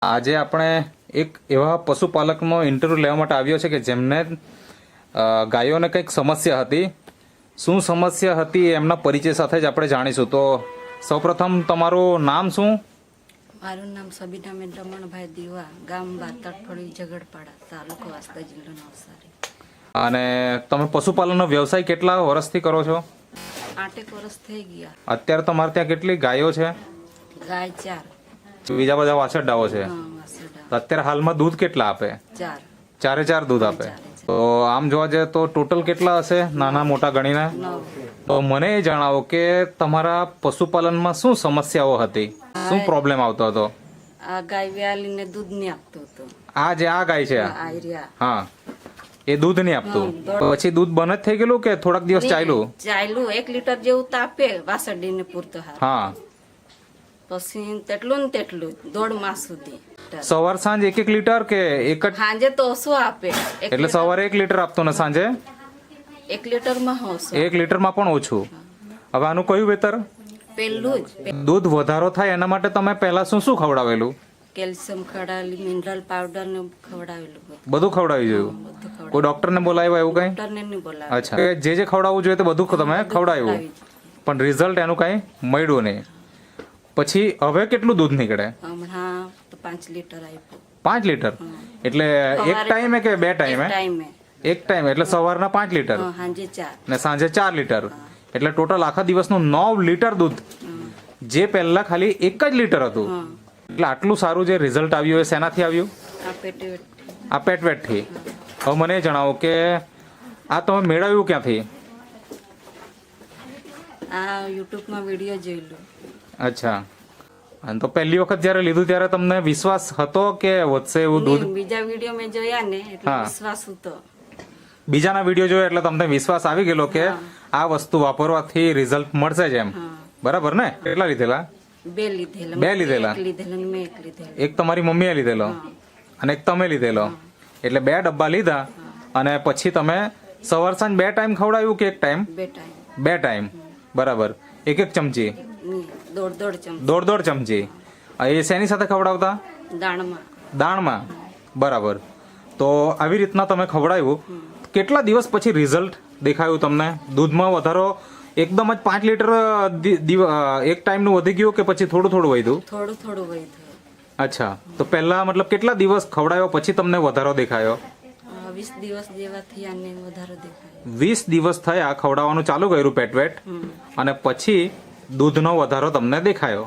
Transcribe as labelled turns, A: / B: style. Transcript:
A: આજે આપણે એક એવા પશુપાલકનો ઇન્ટરવ્યૂ લેવા માટે આવ્યો છે કે જેમને ગાયોને કંઈક સમસ્યા હતી. શું સમસ્યા હતી એમના પરિચય સાથે જ આપણે જાણીશું. તો સૌપ્રથમ તમારું નામ શું?
B: મારું નામ સબીનાબેન રમણભાઈ દીવા, ગામ બાતડફળી, ઝઘડપાડા, તાલુકો વાંસદા, જિલ્લો નવસારી.
A: અને તમે પશુપાલનનો વ્યવસાય કેટલા વર્ષથી કરો છો?
B: 8 વર્ષ થઈ ગયા.
A: અત્યારે તમારે ત્યાં કેટલી ગાયો છે?
B: ગાય 4.
A: બીજા બધા વાછરડાઓ છે.
B: વાસરડા
A: અત્યારે હાલમાં દૂધ કેટલા આપે?
B: 4.
A: ચારે ચાર દૂધ આપે. તો આમ જોવા જઈએ તો ટોટલ કેટલા હશે નાના મોટા ગણીને?
B: 9.
A: તો મને એ જણાવો કે તમારા પશુપાલનમાં શું સમસ્યાઓ હતી, શું પ્રોબ્લેમ આવતો હતો?
B: આ ગાય વ્યાલીને દૂધ નહીં આપતો હતો.
A: આ જે આ ગાય છે,
B: આ રહ્યા
A: હા, એ દૂધ નહીં આપતું. પછી દૂધ બંધ જ થઈ ગયેલું કે થોડાક દિવસ ચાલ્યું?
B: ચાલ્યું 1 લીટર જેવું તો આપે વાસરડીને પૂરતો હાર.
A: હા.
B: પછી તેટલું ને તેટલું દોઢ માસ સુધી.
A: સવાર સાંજ 1 લીટર કે એક જ?
B: સાંજે તો ઓછું આપે.
A: એટલે સવારે 1 લીટર આપતો ને સાંજે
B: 1 લીટરમાં ઓછું.
A: 1 લીટરમાં પણ ઓછું. હવે આનું કયું વેતર?
B: પેલું જ
A: દૂધ વધારો થાય એના માટે તમે પહેલા શું શું ખવડાવેલું?
B: કેલ્શિયમ ખવડાવેલું, મિનરલ પાવડર ને ખવડાવેલું,
A: બધું ખવડાવી જોયું? કોઈ ડોક્ટરને બોલાવ્યા એવું કઈ?
B: ડોક્ટરને નહીં બોલાવ્યું.
A: અચ્છા, જે ખવડાવવું જોઈએ તે બધું તમે ખવડાવ્યું, પણ રિઝલ્ટ એનું કઈ મળ્યું નહીં. પછી હવે કેટલું દૂધ નીકળે?
B: હમણાં તો 5 લીટર આપ્યું.
A: 5 લીટર? એટલે એક ટાઈમે કે 2 ટાઈમે?
B: ટાઈમે
A: એક ટાઈમ એટલે સવારના 5 લીટર
B: સાંજે 4
A: ને સાંજે 4 લીટર. એટલે ટોટલ આખા દિવસનું 9 લીટર દૂધ, જે પહેલા ખાલી 1 જ લીટર હતું. એટલે આટલું સારું જે રિઝલ્ટ આવ્યું એ શેનાથી આવ્યું?
B: આ પેટે
A: આ પેટવેટથી. હવે મને એ જણાવો કે આ તમે મેળવ્યું ક્યાંથી?
B: આ યુટ્યુબમાં વિડીયો જોયેલો.
A: અચ્છા. અને તો પહેલી વખત જ્યારે લીધું ત્યારે તમને વિશ્વાસ હતો કે વધશે એવું દૂધ?
B: બીજા વિડીયો મેં જોયા ને એટલે વિશ્વાસ હતો.
A: બીજાના વિડીયો જોયા એટલે તમને વિશ્વાસ આવી ગયેલો કે આ વસ્તુ વાપરવાથી રિઝલ્ટ મળશે જ એમ. બરાબર ને? કેટલા લીધેલા?
B: 2 લીધેલા.
A: 2 લીધેલા?
B: એક લીધેલો ને મેં એક લીધેલો.
A: એક તમારી મમ્મીએ લીધેલો અને એક તમે લીધેલો. એટલે 2 ડબ્બા લીધા. અને પછી તમે સવાર સાંજ 2 ટાઈમ ખવડાવ્યું કે 1 ટાઈમ?
B: 2 ટાઈમ.
A: 2 ટાઈમ. બરાબર. 1 ચમચી?
B: દોઢ ચમચી.
A: દોઢ ચમચી. એ શેની સાથે ખવડાવતા?
B: દાણમાં.
A: દાણમાં. બરાબર. તો આવી રીતના તમે ખવડાવ્યું. કેટલા દિવસ પછી રિઝલ્ટ દેખાયું તમને? દૂધમાં વધારો એકદમ જ 5 લીટર એક ટાઈમનું વધી ગયું કે પછી થોડું થોડું વધ્યું?
B: થોડું થોડું વધ્યું.
A: અચ્છા. તો પહેલા મતલબ કેટલા દિવસ ખવડાવ્યો પછી તમને વધારો દેખાયો?
B: 20 દિવસ જેવા થયા ને વધારો દેખાયો.
A: 20 દિવસ થયા ખવડાવવાનું ચાલુ કર્યું પેટવેટ, અને પછી દૂધનો વધારો તમને દેખાયો.